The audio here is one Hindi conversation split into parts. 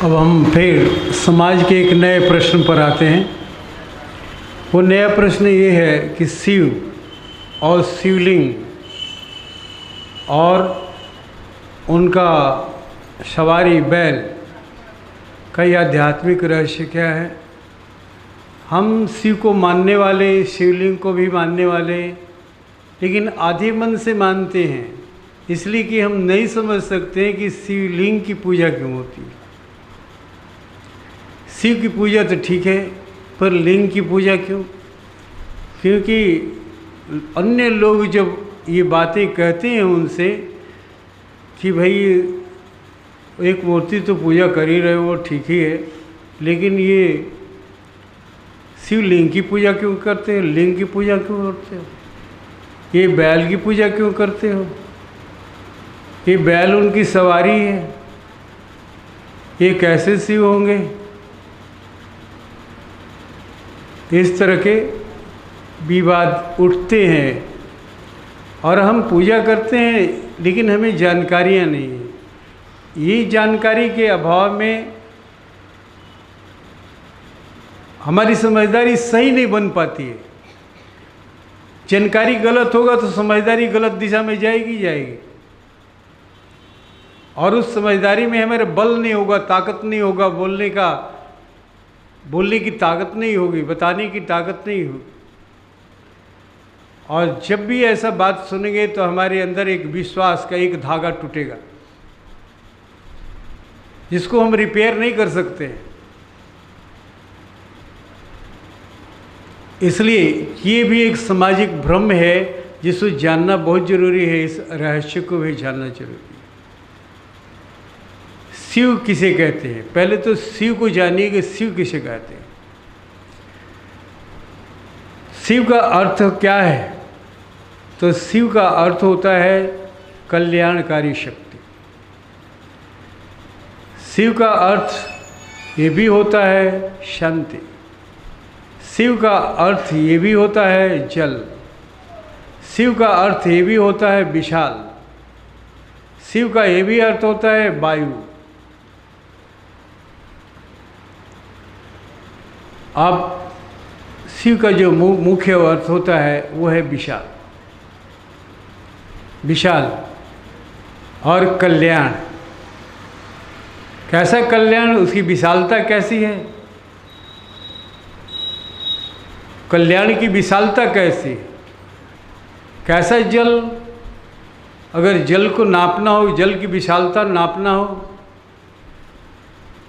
अब हम फिर समाज के एक नए प्रश्न पर आते हैं। वो नया प्रश्न ये है कि शिव और शिवलिंग और उनका सवारी बैल का ये आध्यात्मिक रहस्य क्या है। हम शिव को मानने वाले, शिवलिंग को भी मानने वाले, लेकिन आधे मन से मानते हैं, इसलिए कि हम नहीं समझ सकते हैं कि शिवलिंग की पूजा क्यों होती है। शिव की पूजा तो ठीक है, पर लिंग की पूजा क्यों? क्योंकि अन्य लोग जब ये बातें कहते हैं उनसे कि भाई एक मूर्ति तो पूजा कर ही रहे हो, ठीक ही है, लेकिन ये शिवलिंग की पूजा क्यों करते हो, लिंग की पूजा क्यों करते हो, ये बैल की पूजा क्यों करते हो, ये बैल उनकी सवारी है, ये कैसे शिव होंगे? इस तरह के विवाद उठते हैं और हम पूजा करते हैं, लेकिन हमें जानकारियाँ नहीं हैं। ये जानकारी के अभाव में हमारी समझदारी सही नहीं बन पाती है। जानकारी गलत होगा तो समझदारी गलत दिशा में जाएगी, और उस समझदारी में हमारे बल नहीं होगा, ताकत नहीं होगा, बोलने की ताकत नहीं होगी, बताने की ताकत नहीं होगी। और जब भी ऐसा बात सुनेंगे तो हमारे अंदर एक विश्वास का एक धागा टूटेगा, जिसको हम रिपेयर नहीं कर सकते। इसलिए ये भी एक सामाजिक भ्रम है, जिसको जानना बहुत जरूरी है। इस रहस्य को भी जानना जरूरी है। शिव किसे कहते हैं? पहले तो शिव को जानिए कि शिव किसे कहते हैं। शिव का अर्थ क्या है? तो शिव का अर्थ होता है कल्याणकारी शक्ति। शिव का अर्थ ये भी होता है शांति। शिव का अर्थ ये भी होता है जल। शिव का अर्थ ये भी होता है विशाल। शिव का ये भी अर्थ होता है वायु। अब शिव का जो मुख्य अर्थ होता है वो है विशाल, विशाल और कल्याण। कैसा कल्याण? उसकी विशालता कैसी है? कल्याण की विशालता कैसी? कैसा जल? अगर जल को नापना हो, जल की विशालता नापना हो,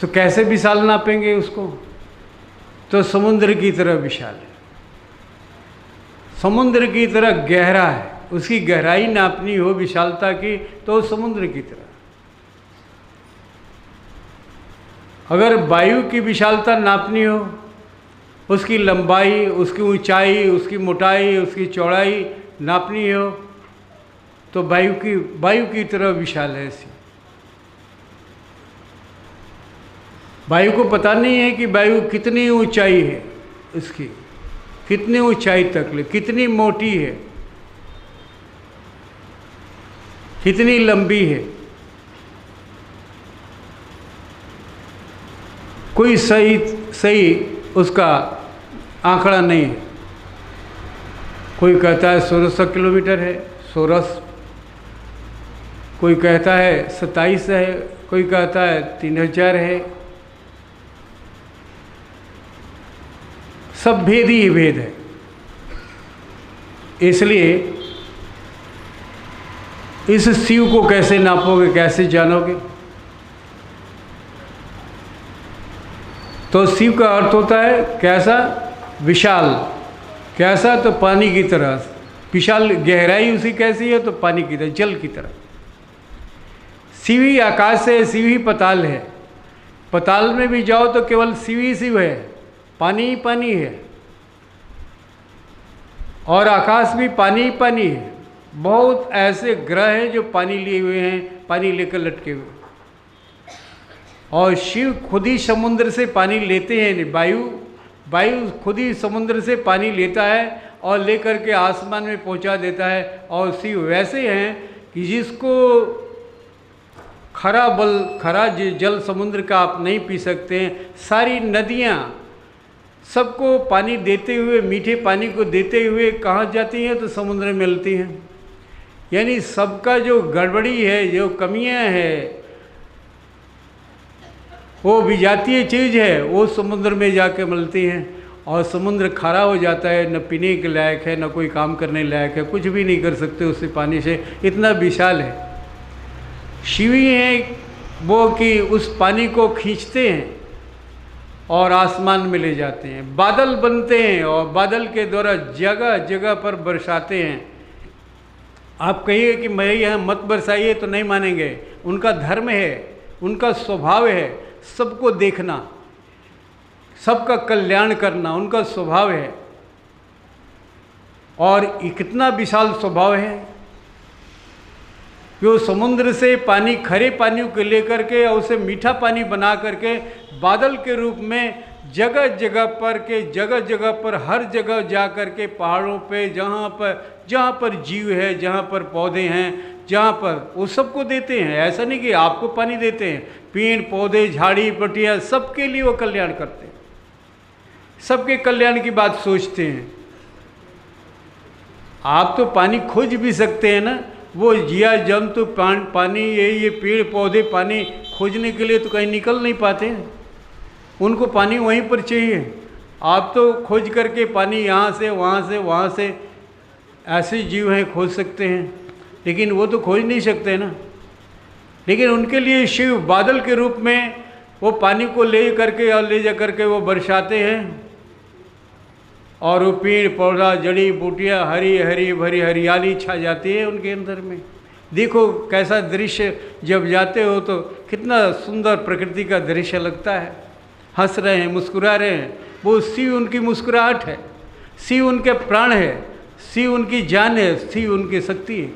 तो कैसे विशाल नापेंगे उसको? तो समुद्र की तरह विशाल है, समुद्र की तरह गहरा है। उसकी गहराई नापनी हो विशालता की, तो समुद्र की तरह। अगर वायु की विशालता नापनी हो, उसकी लंबाई, उसकी ऊंचाई, उसकी मोटाई, उसकी चौड़ाई नापनी हो, तो वायु की तरह विशाल है ऐसी। वायु को पता नहीं है कि वायु कितनी ऊंचाई है, उसकी कितनी ऊंचाई तक ले, कितनी मोटी है, कितनी लंबी है। कोई सही उसका आंकड़ा नहीं है। कोई कहता है 1600 किलोमीटर है, 1600, कोई कहता है 27 है, कोई कहता है 3000 है। सब भेद ही भेद है। इसलिए इस शिव को कैसे नापोगे, कैसे जानोगे? तो शिव का अर्थ होता है कैसा? विशाल। कैसा? तो पानी की तरह विशाल। गहराई उसकी कैसी है? तो पानी की तरह, जल की तरह। शिव ही आकाश है, शिव ही पताल है। पताल में भी जाओ तो केवल शिव ही शिव है, पानी ही पानी है, और आकाश भी पानी ही पानी है। बहुत ऐसे ग्रह हैं जो पानी लिए हुए हैं, पानी लेकर लटके हुए। और शिव खुद ही समुद्र से पानी लेते हैं। वायु खुद ही समुद्र से पानी लेता है और लेकर के आसमान में पहुंचा देता है। और शिव वैसे हैं कि जिसको खरा जल समुद्र का आप नहीं पी सकते हैं। सारी नदियाँ सबको पानी देते हुए, मीठे पानी को देते हुए कहाँ जाती हैं? तो समुद्र में मिलती हैं। यानी सबका जो गड़बड़ी है, जो कमियां है, वो विजातीय चीज़ है, वो समुद्र में जाके मिलती हैं और समुद्र खारा हो जाता है, न पीने के लायक है, न कोई काम करने लायक है, कुछ भी नहीं कर सकते उससे पानी से, इतना विशाल है। शिव ही हैं वो कि उस पानी को खींचते हैं और आसमान में ले जाते हैं, बादल बनते हैं और बादल के द्वारा जगह जगह पर बरसाते हैं। आप कहिए कि मेरे यहाँ मत बरसाइए तो नहीं मानेंगे। उनका धर्म है, उनका स्वभाव है सबको देखना, सबका कल्याण करना, उनका स्वभाव है। और कितना विशाल स्वभाव है कि वो समुद्र से पानी, खरे पानी को लेकर के और उसे मीठा पानी बना करके बादल के रूप में जगह जगह पर हर जगह जा कर के पहाड़ों पे, जहाँ पर जीव है, जहाँ पर पौधे हैं, जहाँ पर वो सबको देते हैं। ऐसा नहीं कि आपको पानी देते हैं, पेड़ पौधे झाड़ी पटिया सबके लिए वो कल्याण करते हैं, सबके कल्याण की बात सोचते हैं। आप तो पानी खोज भी सकते हैं ना, वो जिया जंतु पानी, ये पेड़ पौधे पानी खोजने के लिए तो कहीं निकल नहीं पाते हैं, उनको पानी वहीं पर चाहिए। आप तो खोज करके पानी यहाँ से वहाँ से ऐसे जीव हैं खोज सकते हैं, लेकिन वो तो खोज नहीं सकते ना। लेकिन उनके लिए शिव बादल के रूप में वो पानी को ले करके और ले जा करके वो बरसाते हैं और वो पेड़ पौधा जड़ी बूटियाँ हरी हरी भरी हरियाली छा जाती है उनके अंदर में। देखो कैसा दृश्य, जब जाते हो तो कितना सुंदर प्रकृति का दृश्य लगता है। हंस रहे हैं, मुस्कुरा रहे हैं, वो शिव उनकी मुस्कुराहट है, शिव उनके प्राण है, शिव उनकी जान है, शिव उनकी शक्ति है।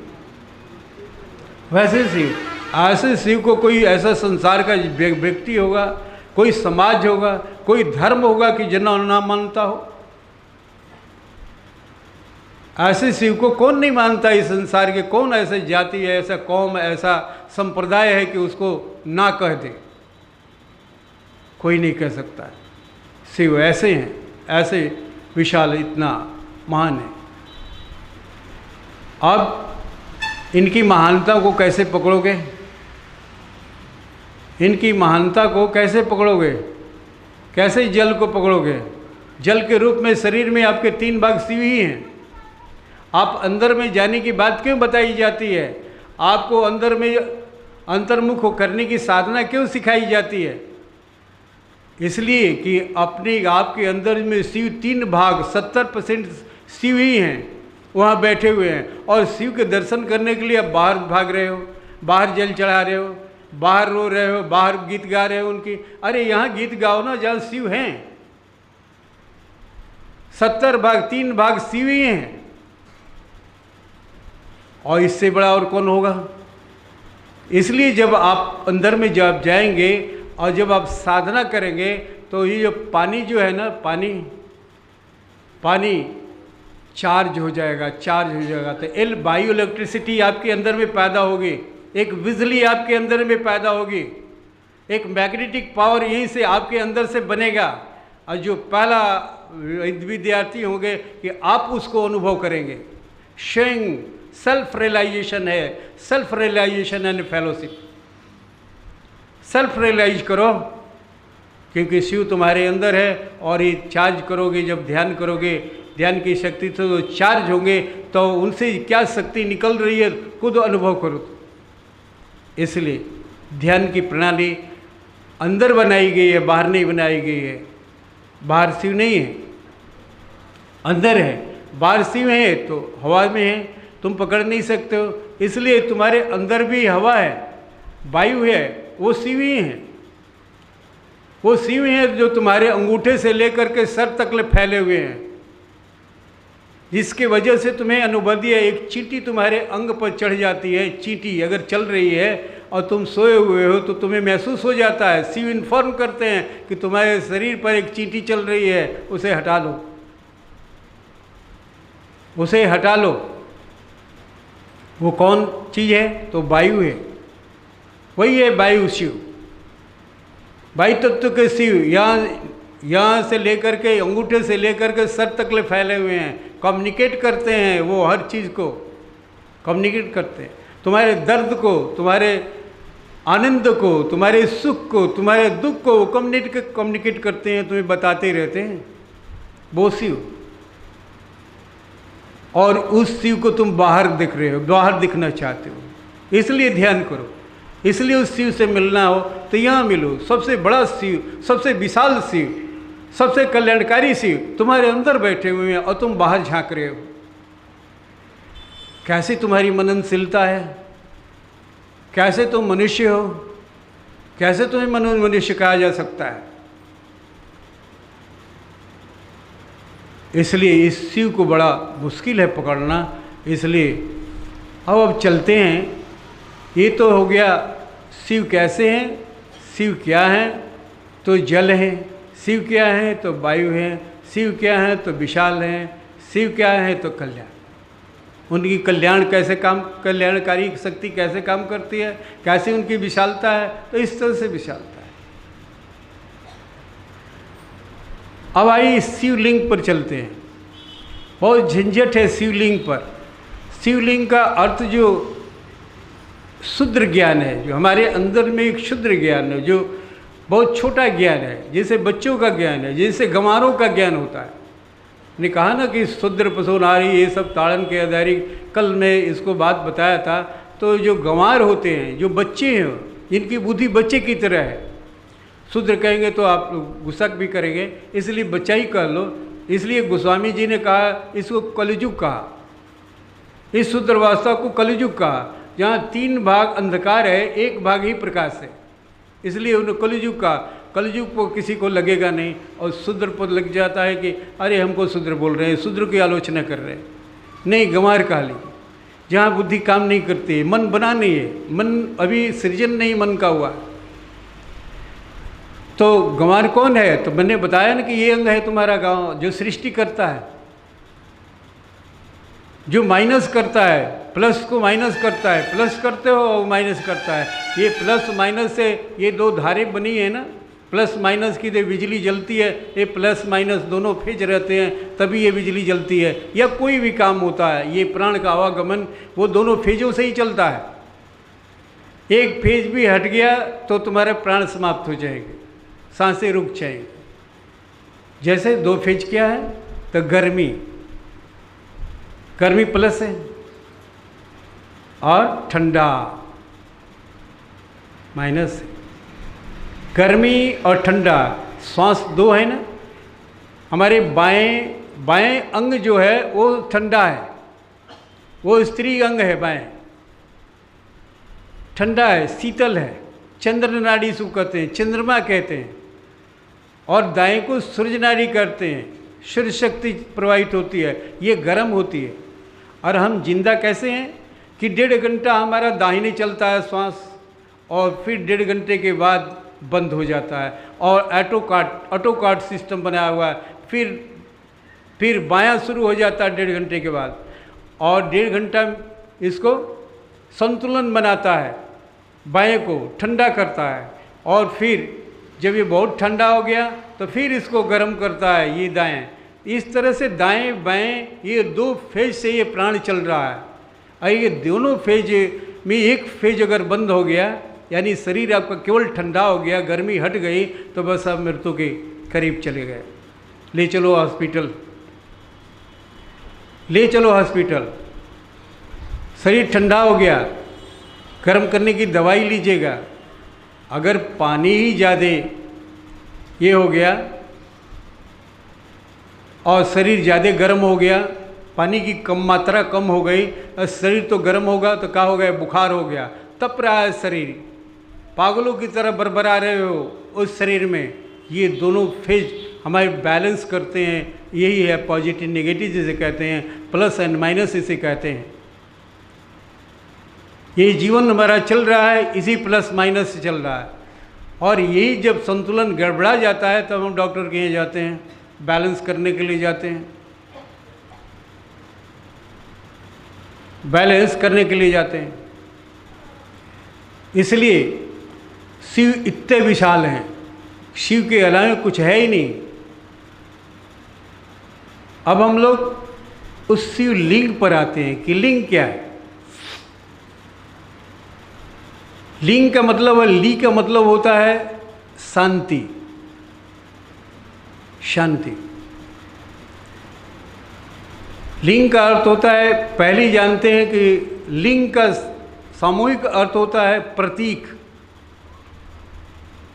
वैसे शिव, ऐसे शिव को कोई ऐसा संसार का व्यक्ति होगा, कोई समाज होगा, कोई धर्म होगा कि जना ना मानता हो? ऐसे शिव को कौन नहीं मानता? इस संसार के कौन ऐसे जाति है, ऐसा कौम, ऐसा संप्रदाय है कि उसको ना कह दे? कोई नहीं कह सकता है। शिव ऐसे हैं, ऐसे विशाल, इतना महान है। अब इनकी महानता को कैसे पकड़ोगे? इनकी महानता को कैसे पकड़ोगे? कैसे जल को पकड़ोगे? जल के रूप में शरीर में आपके 3 भाग शिव ही हैं। आप अंदर में जाने की बात क्यों बताई जाती है? आपको अंदर में अंतर्मुख करने की साधना क्यों सिखाई जाती है? इसलिए कि अपने आपके अंदर में शिव 3 भाग 70% शिव ही हैं, वहाँ बैठे हुए हैं। और शिव के दर्शन करने के लिए आप बाहर भाग रहे हो, बाहर जल चढ़ा रहे हो, बाहर रो रहे हो, बाहर गीत गा रहे हो उनकी। अरे यहाँ गीत गाओ ना जहाँ शिव हैं। 70 भाग 3 भाग शिव ही हैं, और इससे बड़ा और कौन होगा? इसलिए जब आप अंदर में जब जाएंगे और जब आप साधना करेंगे तो ये जो पानी जो है ना, पानी चार्ज हो जाएगा, तो बायो इलेक्ट्रिसिटी आपके अंदर में पैदा होगी, एक बिजली आपके अंदर में पैदा होगी, एक मैग्नेटिक पावर यहीं से आपके अंदर से बनेगा। और जो पहला विद्यार्थी होंगे कि आप उसको अनुभव करेंगे। स्वयं सेल्फ रियलाइजेशन है, self realization and fellowship. Self realize करो, क्योंकि शिव तुम्हारे अंदर है। और ये चार्ज करोगे, जब ध्यान करोगे, ध्यान की शक्ति से तो चार्ज होंगे, तो उनसे क्या शक्ति निकल रही है खुद अनुभव करो। इसलिए ध्यान की प्रणाली अंदर बनाई गई है, बाहर नहीं बनाई गई है। बाहर शिव नहीं है, अंदर है। बाहर शिव है तो हवा में है, तुम पकड़ नहीं सकते हो। इसलिए तुम्हारे अंदर भी हवा है, वायु है, वो शिव ही है। वो शिव हैं जो तुम्हारे अंगूठे से लेकर के सर तक फैले हुए हैं, जिसके वजह से तुम्हें अनुभूति है। एक चींटी तुम्हारे अंग पर चढ़ जाती है, चींटी अगर चल रही है और तुम सोए हुए हो तो तुम्हें महसूस हो जाता है। शिव इन्फॉर्म करते हैं कि तुम्हारे शरीर पर एक चींटी चल रही है, उसे हटा लो, उसे हटा लो। वो कौन चीज़ है? तो वायु है। वही है वायु शिव। वायु तत्व के शिव यहाँ से लेकर के, अंगूठे से लेकर के सर तक ले फैले हुए हैं, कम्युनिकेट करते हैं। वो हर चीज़ को कम्युनिकेट करते हैं, तुम्हारे दर्द को, तुम्हारे आनंद को, तुम्हारे सुख को, तुम्हारे दुख को वो कम्युनिकेट करते हैं, तुम्हें बताते रहते हैं। वो शिव, और उस शिव को तुम बाहर दिख रहे हो, बाहर दिखना चाहते हो, इसलिए ध्यान करो। इसलिए उस शिव से मिलना हो तो यहाँ मिलो। सबसे बड़ा शिव, सबसे विशाल शिव, सबसे कल्याणकारी शिव तुम्हारे अंदर बैठे हुए हैं और तुम बाहर झांक रहे हो। कैसे तुम्हारी मननशीलता है, कैसे तुम मनुष्य हो, कैसे तुम्हें मनुष्य कहा जा सकता है। इसलिए इस शिव को बड़ा मुश्किल है पकड़ना। इसलिए अब चलते हैं। ये तो हो गया शिव कैसे हैं, शिव क्या हैं, तो जल हैं। शिव क्या है तो वायु है। शिव क्या है तो विशाल हैं। शिव क्या है तो कल्याण। उनकी कल्याणकारी शक्ति कैसे काम करती है, कैसे उनकी विशालता है, तो इस तरह से विशालता है। अब आइए शिवलिंग पर चलते हैं। बहुत झंझट है शिवलिंग पर। शिवलिंग का अर्थ जो शुद्र ज्ञान है, जो हमारे अंदर में एक शुद्र ज्ञान है, जो बहुत छोटा ज्ञान है, जैसे बच्चों का ज्ञान है, जैसे गंवारों का ज्ञान होता है। ने कहा ना कि शुद्र पशु नारी ये सब ताड़न के आधारी, कल मैं इसको बात बताया था। तो जो गंवार होते हैं, जो बच्चे हैं, जिनकी बुद्धि बच्चे की तरह है, शुद्र कहेंगे तो आप गुस्सा भी करेंगे, इसलिए बच्चा ही कह लो। इसलिए गोस्वामी जी ने कहा, इसको कलयुग कहा, इस शुद्रवास्ता को कलयुग कहा, जहाँ 3 भाग अंधकार है, 1 भाग ही प्रकाश है। इसलिए उन्होंने कलयुग कहा। कलयुग को किसी को लगेगा नहीं, और शूद्र पर लग जाता है कि अरे हमको शूद्र बोल रहे हैं, शूद्र की आलोचना कर रहे हैं। नहीं, गंवार कहा लीजिए, जहाँ बुद्धि काम नहीं करती है, मन बना नहीं है, मन अभी सृजन नहीं मन का हुआ। तो गंवार कौन है? तो मैंने बताया ना कि ये अंग है तुम्हारा गाँव, जो सृष्टि करता है, जो माइनस करता है, प्लस को माइनस करता है, प्लस करते हो और माइनस करता है। ये प्लस माइनस से ये 2 धारें बनी है ना, प्लस माइनस की जो बिजली जलती है, ये प्लस माइनस दोनों फेज रहते हैं, तभी ये बिजली जलती है। या कोई भी काम होता है, ये प्राण का आवागमन वो दोनों फेजों से ही चलता है। एक फेज भी हट गया तो तुम्हारे प्राण समाप्त हो जाएंगे, सांसें रुक जाएंगी। जैसे 2 फेज क्या है, तो गर्मी प्लस है, और ठंडा माइनस है। गर्मी और ठंडा श्वास 2 है ना। हमारे बाएं अंग जो है वो ठंडा है, वो स्त्री अंग है, बाएं ठंडा है, शीतल है, चंद्र नाड़ी इसको कहते हैं, चंद्रमा कहते हैं। और दाएं को सूर्य नाड़ी करते हैं, सूर्य शक्ति प्रवाहित होती है, ये गर्म होती है। और हम जिंदा कैसे हैं कि 1.5 घंटा हमारा दाहिने चलता है श्वास, और फिर 1.5 घंटे के बाद बंद हो जाता है, और ऑटोकाट सिस्टम बनाया हुआ है। फिर बायां शुरू हो जाता है 1.5 घंटे के बाद, और 1.5 घंटा इसको संतुलन बनाता है, बाएं को ठंडा करता है, और फिर जब ये बहुत ठंडा हो गया तो फिर इसको गर्म करता है, ये दाएं। इस तरह से दाएं बाएं ये 2 फेज से ये प्राण चल रहा है। और ये दोनों फेज में एक फेज अगर बंद हो गया, यानी शरीर आपका केवल ठंडा हो गया, गर्मी हट गई, तो बस आप मृत्यु के करीब चले गए। ले चलो हॉस्पिटल, ले चलो हॉस्पिटल। शरीर ठंडा हो गया, गर्म करने की दवाई लीजिएगा। अगर पानी ही ज़्यादा ये हो गया और शरीर ज़्यादा गर्म हो गया, पानी की मात्रा कम हो गई, और शरीर तो गर्म होगा तो क्या हो गया, बुखार हो गया, तप रहा है शरीर, पागलों की तरह बरबरा रहे हो उस शरीर में। ये दोनों फेज हमारे बैलेंस करते हैं, यही है पॉजिटिव नेगेटिव जिसे कहते हैं, प्लस एंड माइनस इसे कहते हैं। ये जीवन हमारा चल रहा है इसी प्लस माइनस से चल रहा है। और यही जब संतुलन गड़बड़ा जाता है तब हम डॉक्टर के यहाँ जाते हैं, बैलेंस करने के लिए जाते हैं, बैलेंस करने के लिए जाते हैं। इसलिए शिव इतने विशाल हैं, शिव के अलावा कुछ है ही नहीं। अब हम लोग उस शिव लिंग पर आते हैं कि लिंग क्या है। लिंग का मतलब, ली का मतलब होता है शांति, शांति। लिंग का अर्थ होता है, पहले ही जानते हैं कि लिंग का सामूहिक अर्थ होता है प्रतीक,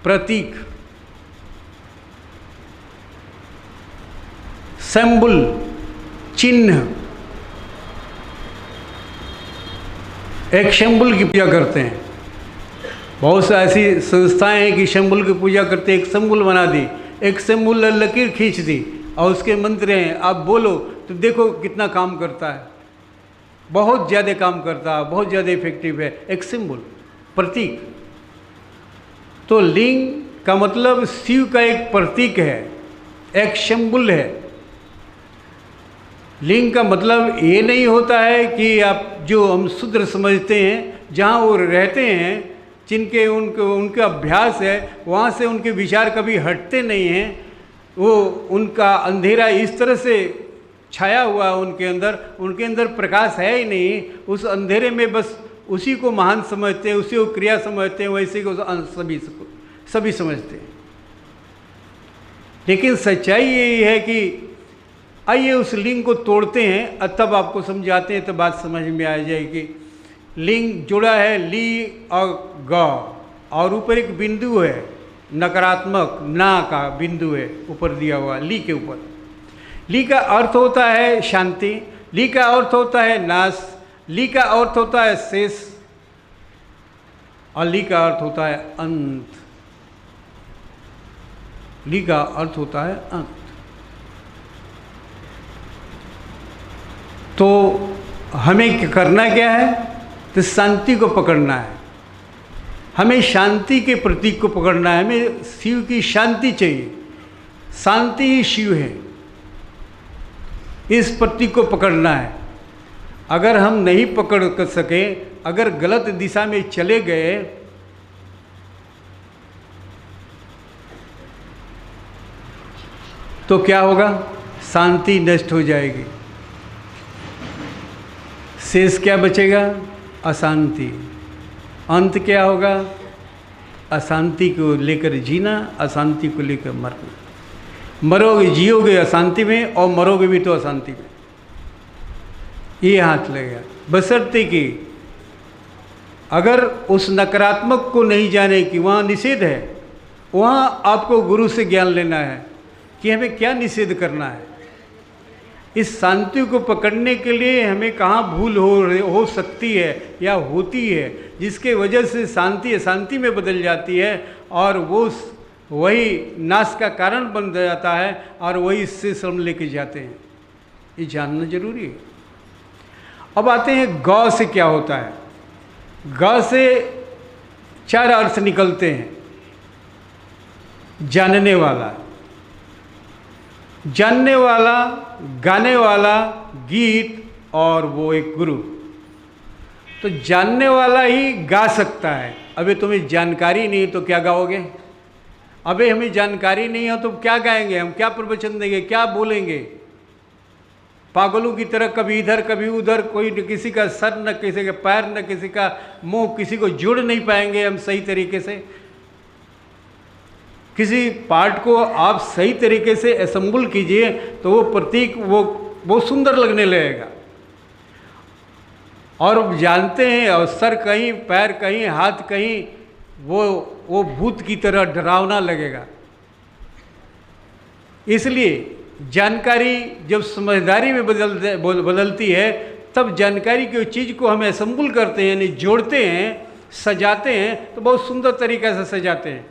प्रतीक, सिंबल, चिन्ह। एक सिंबल की पूजा करते हैं, बहुत सी ऐसी संस्थाएं हैं कि सिंबल की पूजा करते हैं। एक सिंबल बना दी, एक सिंबल लकीर खींच दी और उसके मंत्र हैं, आप बोलो तो देखो कितना काम करता है, बहुत ज़्यादा काम करता है, बहुत ज़्यादा इफेक्टिव है। एक सिंबल, प्रतीक। तो लिंग का मतलब शिव का एक प्रतीक है, एक सिंबल है। लिंग का मतलब ये नहीं होता है कि आप जो हम शूद्र समझते हैं, जहाँ वो रहते हैं, जिनके उनका अभ्यास है, वहाँ से उनके विचार कभी हटते नहीं हैं। वो उनका अंधेरा इस तरह से छाया हुआ है उनके अंदर प्रकाश है ही नहीं। उस अंधेरे में बस उसी को महान समझते हैं, उसी को क्रिया समझते हैं, वैसे को सभी समझते हैं। लेकिन सच्चाई यही है कि आइए उस लिंग को तोड़ते हैं, तब आपको समझाते हैं, तब बात समझ में आ जाएगी। लिंग जुड़ा है ली और ग, और ऊपर एक बिंदु है, नकारात्मक ना का बिंदु है ऊपर दिया हुआ, ली के ऊपर। ली का अर्थ होता है शांति, ली का अर्थ होता है नाश, ली का अर्थ होता है शेष, और ली का अर्थ होता है अंत। ली का अर्थ होता है अंत। तो हमें करना क्या है? तो शांति को पकड़ना है, हमें शांति के प्रतीक को पकड़ना है। हमें शिव की शांति चाहिए, शांति ही शिव है, इस प्रतीक को पकड़ना है। अगर हम नहीं पकड़ कर सके, अगर गलत दिशा में चले गए तो क्या होगा? शांति नष्ट हो जाएगी, शेष क्या बचेगा? अशांति। अंत क्या होगा? अशांति को लेकर जीना, अशांति को लेकर मरना। मरोगे, जियोगे अशांति में और मरोगे भी तो अशांति में। ये हाथ लगेगा, बशर्ते कि अगर उस नकारात्मक को नहीं जाने कि वहाँ निषेध है, वहाँ आपको गुरु से ज्ञान लेना है कि हमें क्या निषेध करना है। इस शांति को पकड़ने के लिए हमें कहाँ भूल हो सकती है या होती है, जिसके वजह से शांति अशांति में बदल जाती है और वो वही नाश का कारण बन जाता है और वही इससे श्रम लेके जाते हैं। ये जानना जरूरी है। अब आते हैं गौ से क्या होता है। गौ से 4 अर्थ निकलते हैं। जानने वाला, जानने वाला, गाने वाला, गीत और वो एक गुरु। तो जानने वाला ही गा सकता है। अबे तुम्हें जानकारी नहीं तो क्या गाओगे? अबे हमें जानकारी नहीं है तो क्या गाएंगे हम? क्या प्रवचन देंगे? क्या बोलेंगे? पागलों की तरह कभी इधर कभी उधर, कोई न किसी का सर न किसी का पैर न किसी का मुंह, किसी को जोड़ नहीं पाएंगे हम सही तरीके से। किसी पार्ट को आप सही तरीके से असेंबल कीजिए तो वो प्रतीक वो बहुत सुंदर लगने लगेगा। और जानते हैं, और सर कहीं, पैर कहीं, हाथ कहीं, वो भूत की तरह डरावना लगेगा। इसलिए जानकारी जब समझदारी में बदलती है, तब जानकारी की चीज़ को हम असेंबल करते हैं, यानी जोड़ते हैं, सजाते हैं, तो बहुत सुंदर तरीक़े से सजाते हैं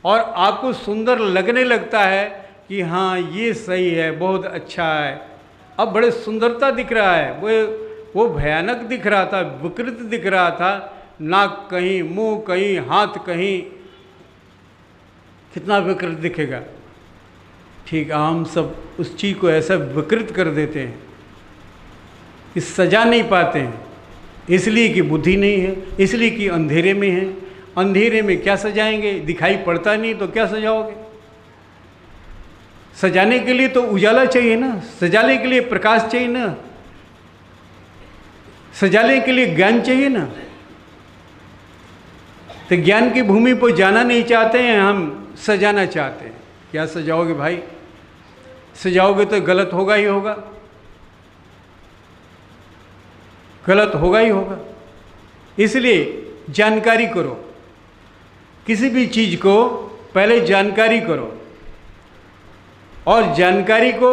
और आपको सुंदर लगने लगता है कि हाँ ये सही है, बहुत अच्छा है। अब बड़े सुंदरता दिख रहा है। वो भयानक दिख रहा था, विकृत दिख रहा था, नाक कहीं, मुंह कहीं, हाथ कहीं, कितना विकृत दिखेगा। ठीक, हम सब उस चीज़ को ऐसा विकृत कर देते हैं कि सजा नहीं पाते हैं, इसलिए कि बुद्धि नहीं है, इसलिए कि अंधेरे में है। अंधेरे में क्या सजाएंगे? दिखाई पड़ता नहीं तो क्या सजाओगे? सजाने के लिए तो उजाला चाहिए ना, सजाने के लिए प्रकाश चाहिए ना, सजाने के लिए ज्ञान चाहिए ना। तो ज्ञान की भूमि पर जाना नहीं चाहते हैं, हम सजाना चाहते हैं। क्या सजाओगे भाई? सजाओगे तो गलत होगा ही होगा, गलत होगा ही होगा। इसलिए जानकारी करो, किसी भी चीज़ को पहले जानकारी करो, और जानकारी को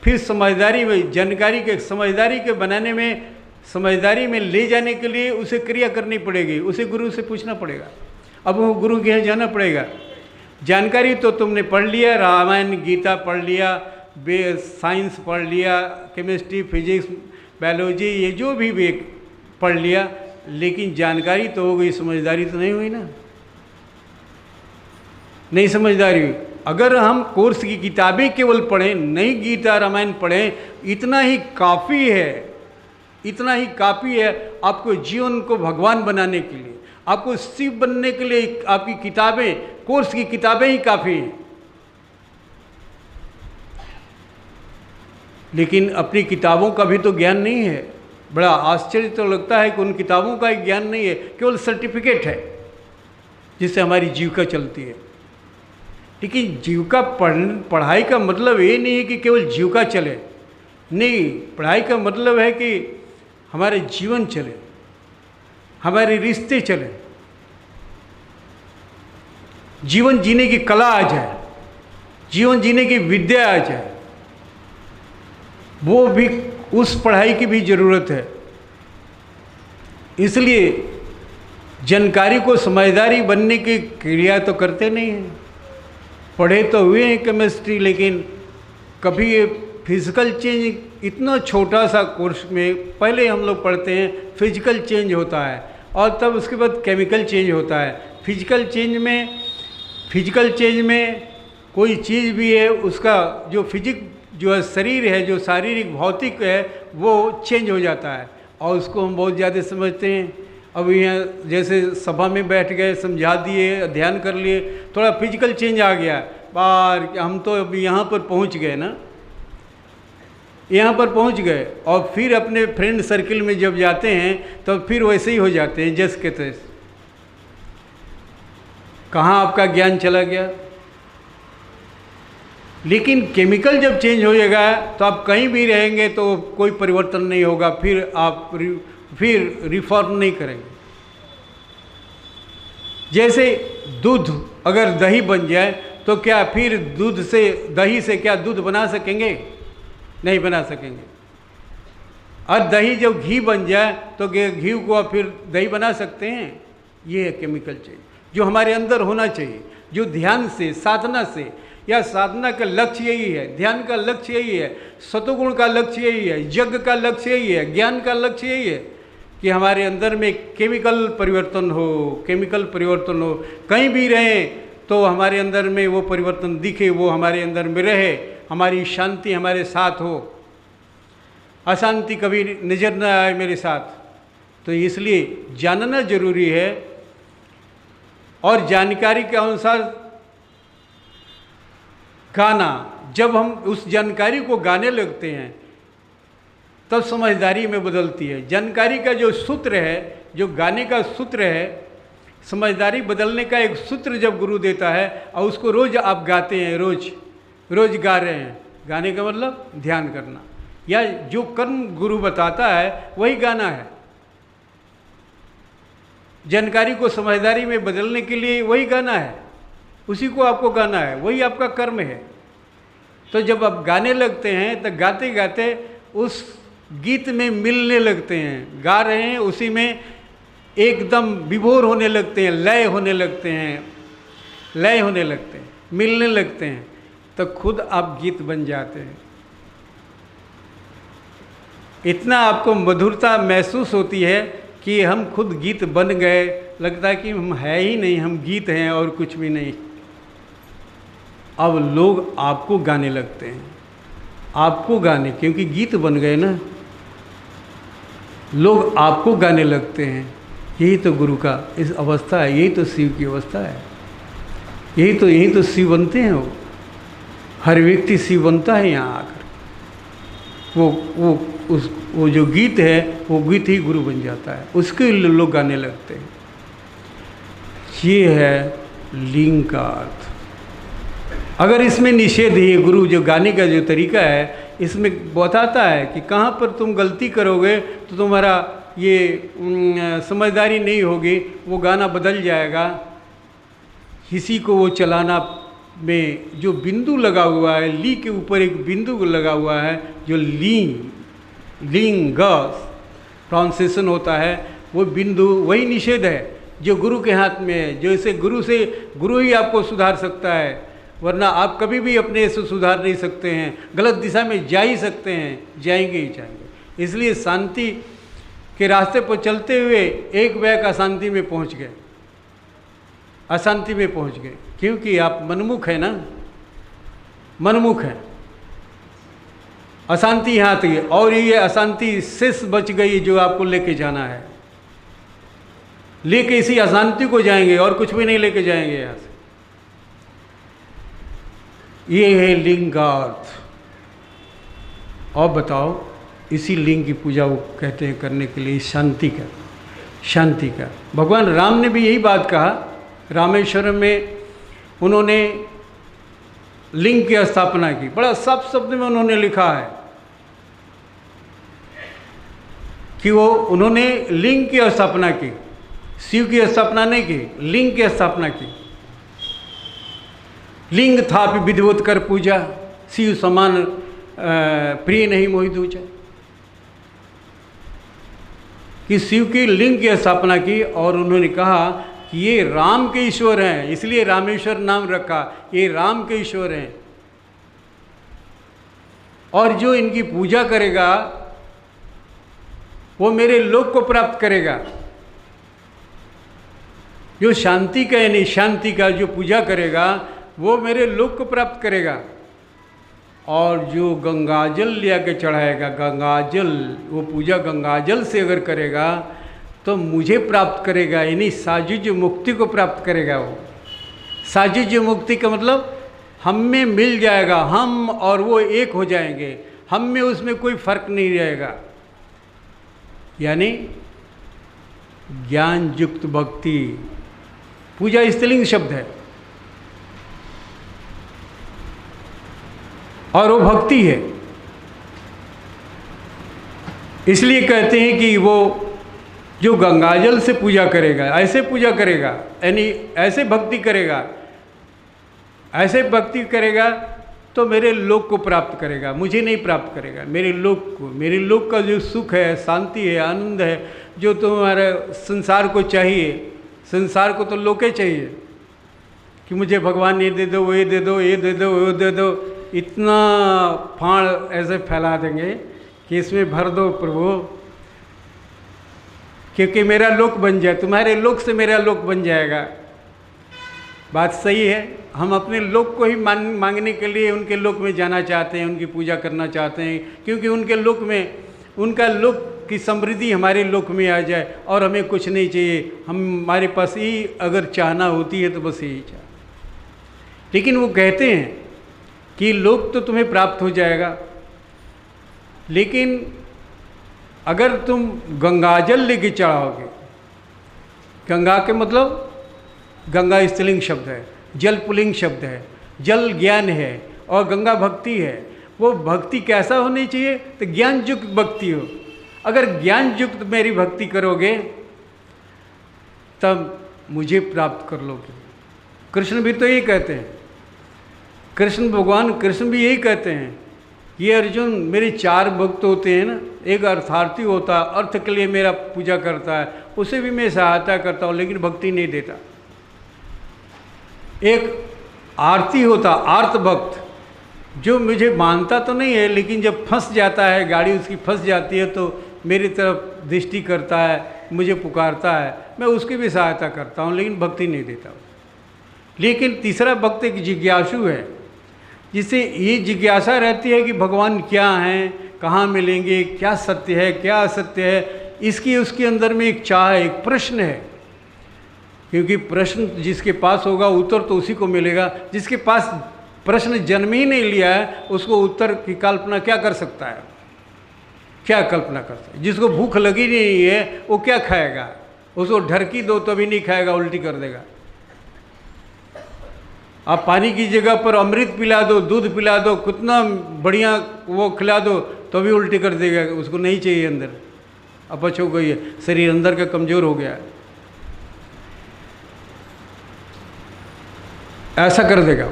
फिर समझदारी में, जानकारी के समझदारी के बनाने में, समझदारी में ले जाने के लिए उसे क्रिया करनी पड़ेगी, उसे गुरु से पूछना पड़ेगा। अब वो गुरु के यहाँ जाना पड़ेगा। जानकारी तो तुमने पढ़ लिया, रामायण गीता पढ़ लिया, साइंस पढ़ लिया, केमिस्ट्री फिजिक्स बायोलॉजी ये जो भी पढ़ लिया, लेकिन जानकारी तो हो गई, समझदारी तो नहीं हुई ना, नहीं समझदारी हुई। अगर हम कोर्स की किताबें केवल पढ़ें, नहीं गीता रामायण पढ़ें, इतना ही काफ़ी है, इतना ही काफ़ी है आपको जीवन को भगवान बनाने के लिए, आपको शिव बनने के लिए। आपकी किताबें, कोर्स की किताबें ही काफ़ी हैं। लेकिन अपनी किताबों का भी तो ज्ञान नहीं है। बड़ा आश्चर्य तो लगता है कि उन किताबों का ज्ञान नहीं है, केवल सर्टिफिकेट है जिससे हमारी जीविका चलती है। लेकिन जीविका पढ़ाई का मतलब ये नहीं है कि केवल जीविका चले, नहीं, पढ़ाई का मतलब है कि हमारे जीवन चले, हमारे रिश्ते चले, जीवन जीने की कला आ जाए, जीवन जीने की विद्या आ जाए। वो भी, उस पढ़ाई की भी ज़रूरत है। इसलिए जानकारी को समझदारी बनने की क्रिया तो करते नहीं हैं। पढ़े तो हुए हैं केमिस्ट्री, लेकिन कभी ये फिजिकल चेंज, इतना छोटा सा कोर्स में पहले हम लोग पढ़ते हैं फिजिकल चेंज होता है, और तब उसके बाद केमिकल चेंज होता है। फिजिकल चेंज में कोई चीज़ भी है, उसका जो जो है शरीर है, जो शारीरिक भौतिक है, वो चेंज हो जाता है, और उसको हम बहुत ज़्यादा समझते हैं। अब यहाँ जैसे सभा में बैठ गए, समझा दिए, ध्यान कर लिए, थोड़ा फिजिकल चेंज आ गया, बाहर हम तो अभी यहाँ पर पहुँच गए ना, यहाँ पर पहुँच गए, और फिर अपने फ्रेंड सर्किल में जब जाते हैं तो फिर वैसे ही हो जाते हैं जैसे के तैसे। कहाँ आपका ज्ञान चला गया? लेकिन केमिकल जब चेंज हो जाएगा तो आप कहीं भी रहेंगे तो कोई परिवर्तन नहीं होगा, फिर आप रिफॉर्म नहीं करेंगे। जैसे दूध, अगर दही बन जाए तो क्या फिर दही से क्या दूध बना सकेंगे? नहीं बना सकेंगे। और दही जब घी बन जाए तो घी को आप फिर दही बना सकते हैं? ये है केमिकल चेंज जो हमारे अंदर होना चाहिए, जो ध्यान से, साधना से, या साधना का लक्ष्य यही है, ध्यान का लक्ष्य यही है, सतोगुण का लक्ष्य यही है, यज्ञ का लक्ष्य यही है, ज्ञान का लक्ष्य यही है कि हमारे अंदर में केमिकल परिवर्तन हो। कहीं भी रहें तो हमारे अंदर में वो परिवर्तन दिखे, वो हमारे अंदर में रहे, हमारी शांति हमारे साथ हो, अशांति कभी नज़र न आए मेरे साथ। तो इसलिए जानना जरूरी है, और जानकारी के अनुसार गाना, जब हम उस जानकारी को गाने लगते हैं तब समझदारी में बदलती है। जानकारी का जो सूत्र है, जो गाने का सूत्र है, समझदारी बदलने का एक सूत्र जब गुरु देता है, और उसको रोज़ आप गाते हैं, रोज़ गा रहे हैं। गाने का मतलब ध्यान करना, या जो कर्म गुरु बताता है वही गाना है। जानकारी को समझदारी में बदलने के लिए वही गाना है, उसी को आपको गाना है, वही आपका कर्म है। तो जब आप गाने लगते हैं तो गाते गाते उस गीत में मिलने लगते हैं, गा रहे हैं उसी में एकदम विभोर होने लगते हैं, लय होने लगते हैं, मिलने लगते हैं, तो खुद आप गीत बन जाते हैं। इतना आपको मधुरता महसूस होती है कि हम खुद गीत बन गए, लगता है कि हम है ही नहीं, हम गीत हैं और कुछ भी नहीं। अब लोग आपको गाने लगते हैं, आपको गाने, क्योंकि गीत बन गए ना, लोग आपको गाने लगते हैं। यही तो गुरु का इस अवस्था है, यही तो शिव की अवस्था है, यही तो शिव बनते हैं। वो हर व्यक्ति शिव बनता है यहाँ आकर। वो जो गीत है वो गीत ही गुरु बन जाता है, उसके लोग गाने लगते हैं। ये है लिंग का अर्थ। अगर इसमें निषेध है, गुरु जो गाने का जो तरीका है इसमें बताता है कि कहाँ पर तुम गलती करोगे तो तुम्हारा ये समझदारी नहीं होगी, वो गाना बदल जाएगा। किसी को वो चलाना में जो बिंदु लगा हुआ है, ली के ऊपर एक बिंदु लगा हुआ है जो लिंग प्रोनाउंसिएशन होता है, वो बिंदु वही निषेध है जो गुरु के हाथ में है। जो इसे गुरु ही आपको सुधार सकता है, वरना आप कभी भी अपने से सुधार नहीं सकते हैं। गलत दिशा में जा ही सकते हैं, जाएंगे ही जाएंगे। इसलिए शांति के रास्ते पर चलते हुए एक बैग अशांति में पहुंच गए, अशांति में पहुंच गए, क्योंकि आप मनमुख है ना, मनमुख है। अशांति यहाँ तक, और ये अशांति शेष बच गई जो आपको लेके जाना है। लेके इसी अशांति को जाएंगे और कुछ भी नहीं लेके जाएंगे यहाँ से। ये है लिंग का अर्थ। और बताओ, इसी लिंग की पूजा वो कहते हैं करने के लिए शांति का। भगवान राम ने भी यही बात कहा। रामेश्वरम में उन्होंने लिंग की स्थापना की, बड़ा साफ शब्द में उन्होंने लिखा है कि उन्होंने लिंग की स्थापना की, शिव की स्थापना नहीं की, लिंग की स्थापना की। लिंग था विधिवत कर पूजा, शिव समान प्रिय नहीं मोहि दूजा। कि शिव की लिंग की स्थापना की और उन्होंने कहा कि ये राम के ईश्वर हैं, इसलिए रामेश्वर नाम रखा, ये राम के ईश्वर हैं। और जो इनकी पूजा करेगा वो मेरे लोक को प्राप्त करेगा। जो शांति का यानी शांति का जो पूजा करेगा वो मेरे लोक को प्राप्त करेगा। और जो गंगाजल ले आके चढ़ाएगा, गंगाजल, वो पूजा गंगाजल से अगर करेगा तो मुझे प्राप्त करेगा, यानी साजुज्य मुक्ति को प्राप्त करेगा। वो साजुज्य मुक्ति का मतलब हम में मिल जाएगा, हम और वो एक हो जाएंगे, हम में उसमें कोई फर्क नहीं रहेगा। यानी ज्ञान युक्त भक्ति। पूजा स्त्रीलिंग शब्द है और वो भक्ति है। इसलिए कहते हैं कि वो जो गंगाजल से पूजा करेगा, ऐसे पूजा करेगा, यानी ऐसे भक्ति करेगा तो मेरे लोक को प्राप्त करेगा, मुझे नहीं प्राप्त करेगा, मेरे लोक को। मेरे लोक का जो सुख है, शांति है, आनंद है, जो तुम्हारे संसार को चाहिए, संसार को तो लोके चाहिए कि मुझे भगवान ये दे दो, वो ये दे दो, ये दे दो, वो दे दो। इतना फाड़ ऐसे फैला देंगे कि इसमें भर दो प्रभु, क्योंकि मेरा लोक बन जाए, तुम्हारे लोक से मेरा लोक बन जाएगा। बात सही है। हम अपने लोक को ही मांगने के लिए उनके लोक में जाना चाहते हैं, उनकी पूजा करना चाहते हैं, क्योंकि उनके लोक में, उनका लोक की समृद्धि हमारे लोक में आ जाए और हमें कुछ नहीं चाहिए। हमारे पास ही अगर चाहना होती है तो बस यही चाह। लेकिन वो कहते हैं कि लोक तो तुम्हें प्राप्त हो जाएगा, लेकिन अगर तुम गंगाजल लेके चढ़ाओगे, गंगा के मतलब गंगा स्त्रीलिंग शब्द है, जल पुल्लिंग शब्द है, जल ज्ञान है और गंगा भक्ति है। वो भक्ति कैसा होनी चाहिए? तो ज्ञान युक्त भक्ति हो। अगर ज्ञान युक्त मेरी भक्ति करोगे तब मुझे प्राप्त कर लोगे। कृष्ण भी तो यही कहते हैं, कृष्ण भगवान कृष्ण भी यही कहते हैं, ये अर्जुन मेरे चार भक्त होते हैं ना, एक अर्थार्थी होता है, अर्थ के लिए मेरा पूजा करता है, उसे भी मैं सहायता करता हूँ लेकिन भक्ति नहीं देता। एक आरती होता, आर्त भक्त, जो मुझे मानता तो नहीं है लेकिन जब फंस जाता है, गाड़ी उसकी फंस जाती है तो मेरी तरफ दृष्टि करता है, मुझे पुकारता है, मैं उसकी भी सहायता करता हूँ लेकिन भक्ति नहीं देता हूँ। लेकिन तीसरा भक्त एक जिज्ञासु है, जिसे ये जिज्ञासा रहती है कि भगवान क्या हैं, कहाँ मिलेंगे, क्या सत्य है क्या असत्य है, इसकी उसके अंदर में एक चाह है, एक प्रश्न है, क्योंकि प्रश्न जिसके पास होगा उत्तर तो उसी को मिलेगा। जिसके पास प्रश्न जन्म ही नहीं लिया है उसको उत्तर की कल्पना क्या कर सकता है, क्या कल्पना कर सकता है। जिसको भूख लगी नहीं है वो क्या खाएगा, उसको ढरकी दो तभी नहीं खाएगा, उल्टी कर देगा। आप पानी की जगह पर अमृत पिला दो, दूध पिला दो, कितना बढ़िया वो खिला दो तो भी उल्टी कर देगा, उसको नहीं चाहिए। अंदर अपच हो गई है, शरीर अंदर का कमज़ोर हो गया है, ऐसा कर देगा।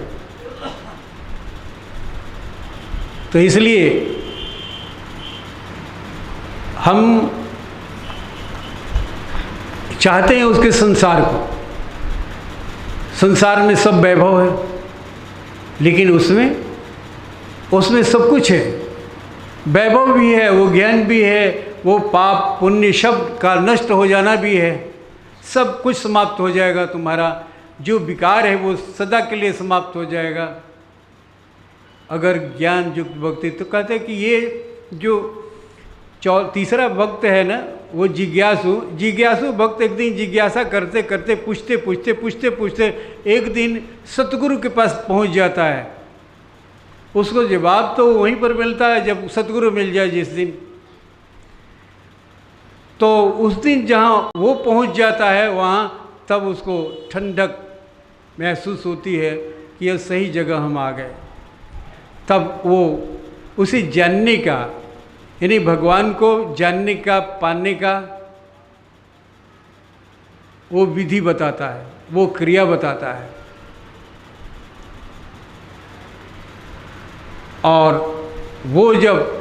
तो इसलिए हम चाहते हैं उसके संसार को, संसार में सब वैभव है, लेकिन उसमें सब कुछ है, वैभव भी है, वो ज्ञान भी है, वो पाप पुण्य शब्द का नष्ट हो जाना भी है। सब कुछ समाप्त हो जाएगा, तुम्हारा जो विकार है वो सदा के लिए समाप्त हो जाएगा अगर ज्ञान युक्त भक्ति। तो कहते हैं कि ये जो तीसरा भक्त है ना, वो जिज्ञासु भक्त एक दिन जिज्ञासा करते करते पूछते एक दिन सतगुरु के पास पहुंच जाता है। उसको जवाब तो वहीं पर मिलता है जब सतगुरु मिल जाए जिस दिन। तो उस दिन जहाँ वो पहुंच जाता है वहाँ तब उसको ठंडक महसूस होती है कि यह सही जगह हम आ गए। तब वो उसे जानने का, यानी भगवान को जानने का, पाने का वो विधि बताता है, वो क्रिया बताता है। और वो जब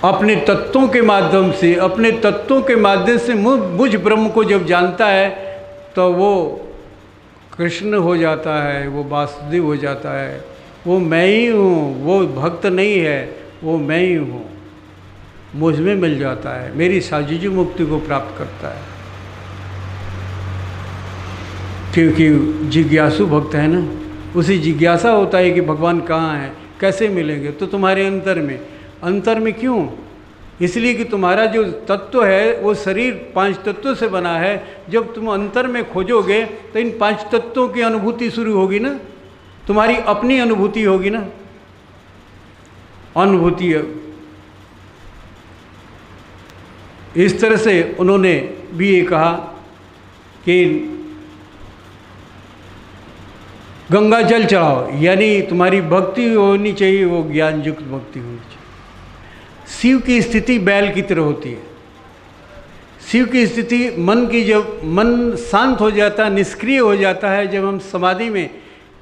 अपने तत्वों के माध्यम से मुझ ब्रह्म को जब जानता है तो वो कृष्ण हो जाता है, वो वासुदेव हो जाता है, वो मैं ही हूँ, वो भक्त नहीं है, वो मैं ही हूँ, मुझ में मिल जाता है, मेरी साजिजी मुक्ति को प्राप्त करता है। क्योंकि जिज्ञासु भक्त है ना, उसी जिज्ञासा होता है कि भगवान कहाँ है, कैसे मिलेंगे। तो तुम्हारे अंतर में क्यों? इसलिए कि तुम्हारा जो तत्व है वो शरीर 5 तत्वों से बना है। जब तुम अंतर में खोजोगे तो इन 5 तत्वों की अनुभूति शुरू होगी ना, तुम्हारी अपनी अनुभूति होगी ना, अनुभूति। इस तरह से उन्होंने भी ये कहा कि गंगा जल चढ़ाओ, यानी तुम्हारी भक्ति होनी चाहिए, वो ज्ञान युक्त भक्ति होनी चाहिए। शिव की स्थिति बैल की तरह होती है। शिव की स्थिति मन की, जब मन शांत हो जाता है, निष्क्रिय हो जाता है, जब हम समाधि में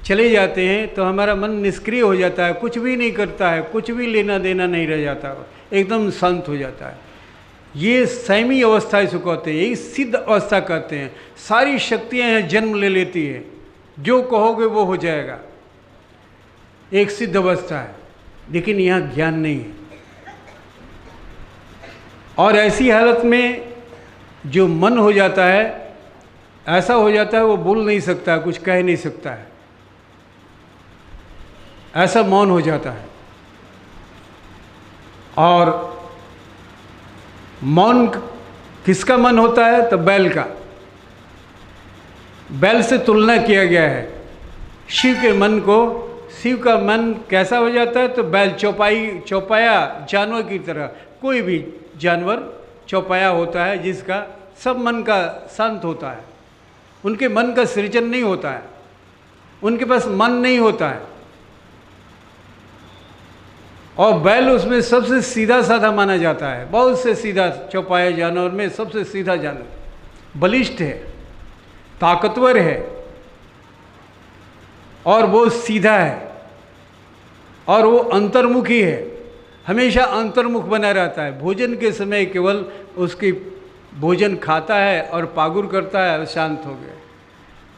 चले जाते हैं तो हमारा मन निष्क्रिय हो जाता है, कुछ भी नहीं करता है, कुछ भी लेना देना नहीं रह जाता, एकदम शांत हो जाता है। ये संयमी अवस्था इसको कहते हैं, यही सिद्ध अवस्था कहते हैं। सारी शक्तियाँ यहाँ जन्म ले लेती है, जो कहोगे वो हो जाएगा, एक सिद्ध अवस्था है। लेकिन यहाँ ज्ञान नहीं है। और ऐसी हालत में जो मन हो जाता है, ऐसा हो जाता है वो बोल नहीं सकता है, कुछ कह नहीं सकता है, ऐसा मौन हो जाता है। और मौन किसका मन होता है? तो बैल का। बैल से तुलना किया गया है शिव के मन को। शिव का मन कैसा हो जाता है? तो बैल चौपाया जानवर की तरह। कोई भी जानवर चौपाया होता है जिसका सब मन का शांत होता है, उनके मन का सृजन नहीं होता है, उनके पास मन नहीं होता है। और बैल उसमें सबसे सीधा साधा माना जाता है, बहुत से सीधा। चौपाया जानवर में सबसे सीधा जानवर, बलिष्ठ है, ताकतवर है, और वो सीधा है, और वो अंतर्मुखी है, हमेशा अंतर्मुख बना रहता है। भोजन के समय केवल उसकी भोजन खाता है और पागुर करता है और शांत हो गया।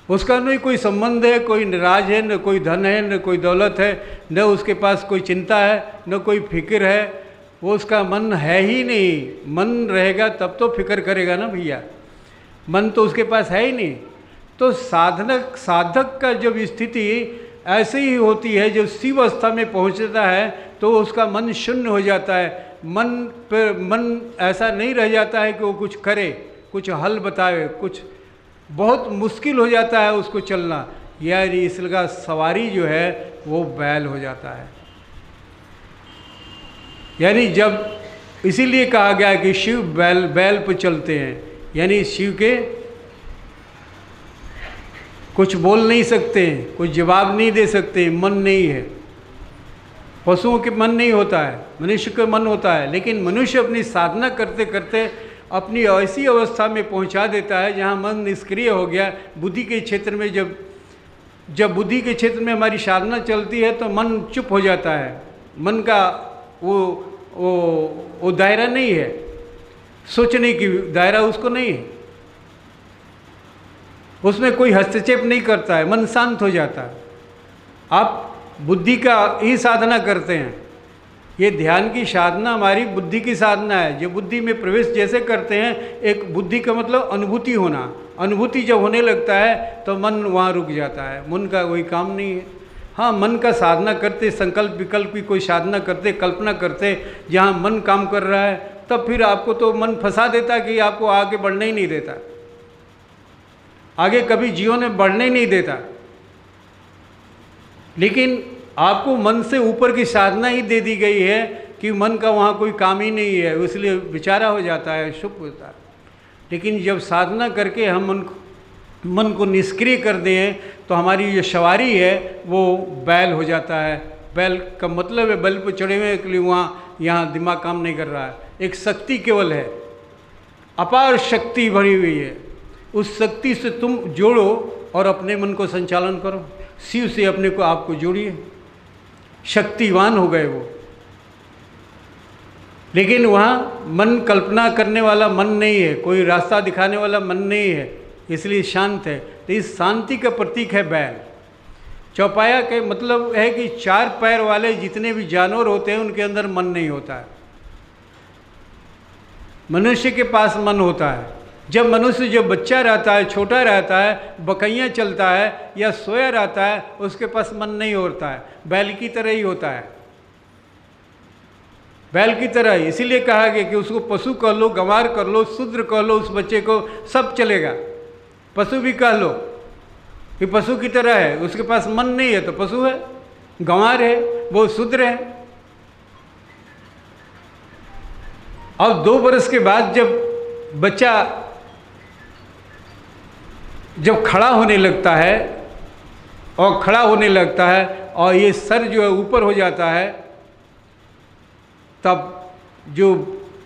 उसका नहीं कोई संबंध है, कोई राज है, न कोई धन है, न कोई दौलत है, न उसके पास कोई चिंता है, न कोई फिक्र है। वो उसका मन है ही नहीं। मन रहेगा तब तो फिक्र करेगा ना भैया, मन तो उसके पास है ही नहीं। तो साधक का जब स्थिति ऐसे ही होती है, जब शिव अवस्था में पहुंचता है तो उसका मन शून्य हो जाता है। मन ऐसा नहीं रह जाता है कि वो कुछ करे, कुछ हल बतावे, कुछ बहुत मुश्किल हो जाता है उसको चलना। यानी इसका सवारी जो है वो बैल हो जाता है। यानी जब इसीलिए कहा गया कि शिव बैल पर चलते हैं, यानी शिव के कुछ बोल नहीं सकते हैं, कुछ जवाब नहीं दे सकते, मन नहीं है। पशुओं के मन नहीं होता है, मनुष्य का मन होता है। लेकिन मनुष्य अपनी साधना करते करते अपनी ऐसी अवस्था में पहुंचा देता है जहां मन निष्क्रिय हो गया। बुद्धि के क्षेत्र में जब बुद्धि के क्षेत्र में हमारी साधना चलती है तो मन चुप हो जाता है। मन का वो दायरा नहीं है, सोचने की दायरा उसको नहीं है, उसमें कोई हस्तक्षेप नहीं करता है, मन शांत हो जाता है। आप बुद्धि का ही साधना करते हैं। ये ध्यान की साधना हमारी बुद्धि की साधना है। जो बुद्धि में प्रवेश जैसे करते हैं, एक बुद्धि का मतलब अनुभूति होना। अनुभूति जब होने लगता है तो मन वहाँ रुक जाता है, मन का कोई काम नहीं है। हाँ, मन का साधना करते, संकल्प विकल्प की कोई साधना करते, कल्पना करते, जहाँ मन काम कर रहा है, तब फिर आपको तो मन फंसा देता कि आपको आगे बढ़ने ही नहीं देता, आगे कभी जीवन में बढ़ने ही नहीं देता। लेकिन आपको मन से ऊपर की साधना ही दे दी गई है कि मन का वहाँ कोई काम ही नहीं है, इसलिए बेचारा हो जाता है, शुभ होता है। लेकिन जब साधना करके हम मन को निष्क्रिय कर दें तो हमारी जो सवारी है वो बैल हो जाता है। बैल का मतलब है बैल पर चढ़े हुए के लिए वहाँ यहाँ दिमाग काम नहीं कर रहा है। एक शक्ति केवल है, अपार शक्ति भरी हुई है। उस शक्ति से तुम जोड़ो और अपने मन को संचालन करो। शिव से अपने को आपको जोड़िए, शक्तिवान हो गए वो। लेकिन वहाँ मन कल्पना करने वाला मन नहीं है, कोई रास्ता दिखाने वाला मन नहीं है, इसलिए शांत है। तो इस शांति का प्रतीक है बैल। चौपाया के मतलब है कि चार पैर वाले जितने भी जानवर होते हैं उनके अंदर मन नहीं होता है। मनुष्य के पास मन होता है। जब मनुष्य जब बच्चा रहता है, छोटा रहता है, बकैया चलता है या सोया रहता है, उसके पास मन नहीं होता है, बैल की तरह ही होता है। बैल की तरह ही इसीलिए कहा गया कि उसको पशु कह लो, गंवार कर लो, शूद्र कह लो, उस बच्चे को सब चलेगा। पशु भी कह लो कि पशु की तरह है, उसके पास मन नहीं है तो पशु है, गंवार है, वो शूद्र है। अब 2 वर्ष के बाद जब बच्चा जब खड़ा होने लगता है और खड़ा होने लगता है और ये सर जो है ऊपर हो जाता है, तब जो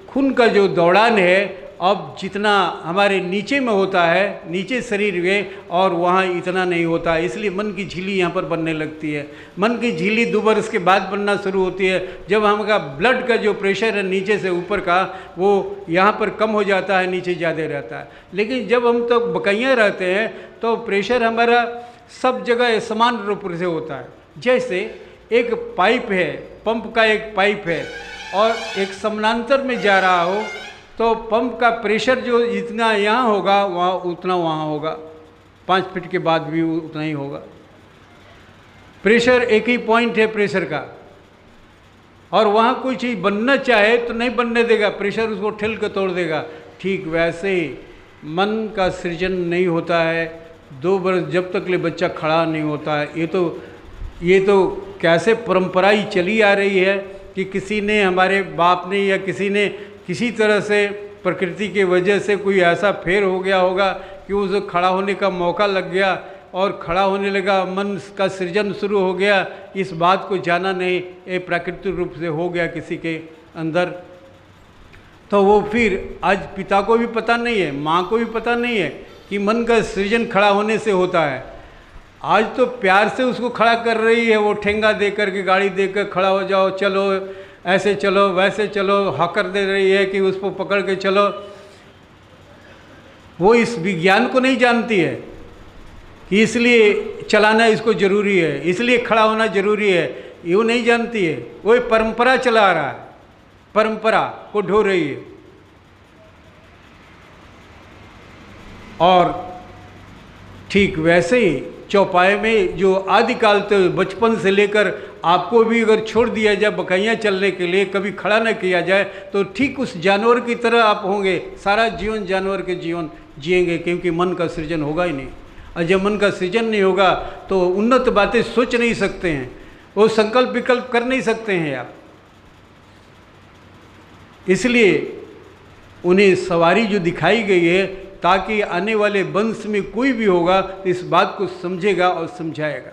खून का जो दौड़ान है अब जितना हमारे नीचे में होता है, नीचे शरीर में, और वहाँ इतना नहीं होता है। इसलिए मन की झिल्ली यहाँ पर बनने लगती है। मन की झिल्ली 2 वर्ष के बाद बनना शुरू होती है। जब हमारा ब्लड का जो प्रेशर है नीचे से ऊपर का, वो यहाँ पर कम हो जाता है, नीचे ज़्यादा रहता है। लेकिन जब हम तो बकैया रहते हैं तो प्रेशर हमारा सब जगह समान रूप से होता है। जैसे एक पाइप है, पंप का एक पाइप है और एक समानांतर में जा रहा हो, तो पंप का प्रेशर जो जितना यहाँ होगा वहाँ उतना वहाँ होगा, 5 फीट के बाद भी उतना ही होगा। प्रेशर एक ही पॉइंट है प्रेशर का, और वहाँ कोई चीज़ बनना चाहे तो नहीं बनने देगा, प्रेशर उसको ठेल कर तोड़ देगा। ठीक वैसे ही मन का सृजन नहीं होता है 2 वर्ष जब तक ले बच्चा खड़ा नहीं होता है। ये तो कैसे परंपरा ही चली आ रही है कि किसी ने, हमारे बाप ने या किसी ने किसी तरह से प्रकृति के वजह से कोई ऐसा फेर हो गया होगा कि उसे खड़ा होने का मौका लग गया और खड़ा होने लगा, मन का सृजन शुरू हो गया। इस बात को जाना नहीं, ये प्राकृतिक रूप से हो गया किसी के अंदर। तो वो फिर आज पिता को भी पता नहीं है, माँ को भी पता नहीं है कि मन का सृजन खड़ा होने से होता है। आज तो प्यार से उसको खड़ा कर रही है, वो ठेंगा दे कर के, गाड़ी दे कर खड़ा हो जाओ, चलो ऐसे चलो वैसे चलो, हकर दे रही है कि उसको पकड़ के चलो। वो इस विज्ञान को नहीं जानती है कि इसलिए चलाना इसको ज़रूरी है, इसलिए खड़ा होना ज़रूरी है, ये नहीं जानती है। वो परंपरा चला रहा है, परंपरा को ढो रही है। और ठीक वैसे ही चौपाए में जो आदिकाल तो बचपन से लेकर आपको भी अगर छोड़ दिया जाए बकैयाँ चलने के लिए, कभी खड़ा न किया जाए, तो ठीक उस जानवर की तरह आप होंगे, सारा जीवन जानवर के जीवन जिएंगे, क्योंकि मन का सृजन होगा ही नहीं। और जब मन का सृजन नहीं होगा तो उन्नत बातें सोच नहीं सकते हैं, वो संकल्प विकल्प कर नहीं सकते हैं आप। इसलिए उन्हें सवारी जो दिखाई गई है, ताकि आने वाले वंश में कोई भी होगा तो इस बात को समझेगा और समझाएगा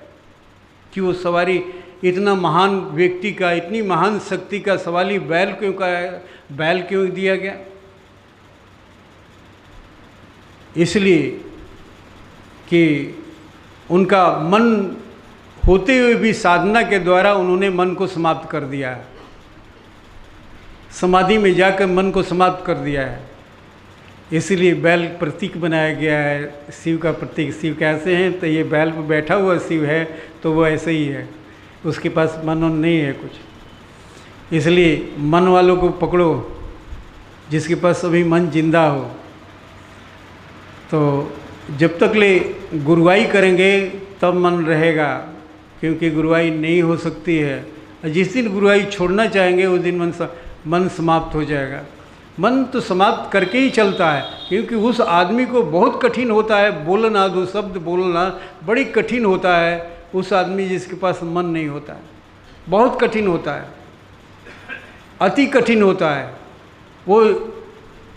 कि वो सवारी इतना महान व्यक्ति का, इतनी महान शक्ति का सवारी बैल क्यों दिया गया। इसलिए कि उनका मन होते हुए भी साधना के द्वारा उन्होंने मन को समाप्त कर दिया है, समाधि में जाकर मन को समाप्त कर दिया है। इसलिए बैल प्रतीक बनाया गया है, शिव का प्रतीक। शिव कैसे हैं, तो ये बैल पर बैठा हुआ शिव है, तो वो ऐसे ही है, उसके पास मन नहीं है कुछ। इसलिए मन वालों को पकड़ो, जिसके पास अभी मन जिंदा हो। तो जब तक ले गुरुवाई करेंगे तब मन रहेगा, क्योंकि गुरुवाई नहीं हो सकती है। जिस दिन गुरुवाई छोड़ना चाहेंगे उस दिन मन समाप्त हो जाएगा। मन तो समाप्त करके ही चलता है, क्योंकि उस आदमी को बहुत कठिन होता है बोलना, दो शब्द बोलना बड़ी कठिन होता है। उस आदमी जिसके पास मन नहीं होता है, बहुत कठिन होता है, अति कठिन होता है। वो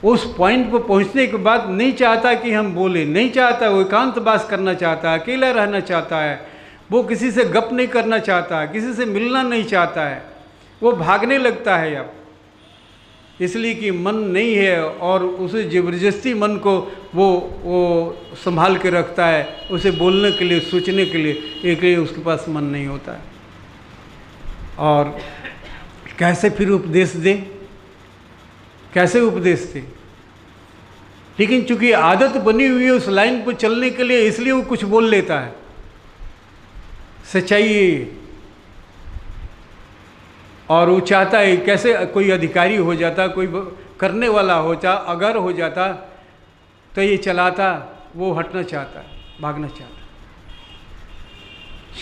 उस पॉइंट पर पहुंचने के बाद नहीं चाहता कि हम बोलें, नहीं चाहता, वो एकांतवास करना चाहता है, अकेला रहना चाहता है, वो किसी से गप नहीं करना चाहता है, किसी से मिलना नहीं चाहता है, वो भागने लगता है अब। इसलिए कि मन नहीं है, और उसे ज़बरदस्ती मन को वो संभाल के रखता है, उसे बोलने के लिए, सोचने के लिए, एक लिए उसके पास मन नहीं होता है। और कैसे फिर उपदेश दें, कैसे उपदेश दें? लेकिन चूंकि आदत बनी हुई है उस लाइन पर चलने के लिए, इसलिए वो कुछ बोल लेता है। सच्चाई है। और वो चाहता है कैसे कोई अधिकारी हो जाता, कोई करने वाला होता, अगर हो जाता तो ये चलाता, वो हटना चाहता, भागना चाहता।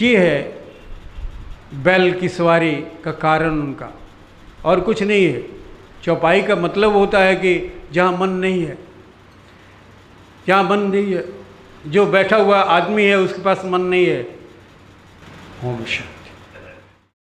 ये है बैल की सवारी का कारण उनका, और कुछ नहीं है। चौपाई का मतलब होता है कि जहाँ मन नहीं है, जहाँ मन नहीं है, जो बैठा हुआ आदमी है उसके पास मन नहीं है। ओम शांति।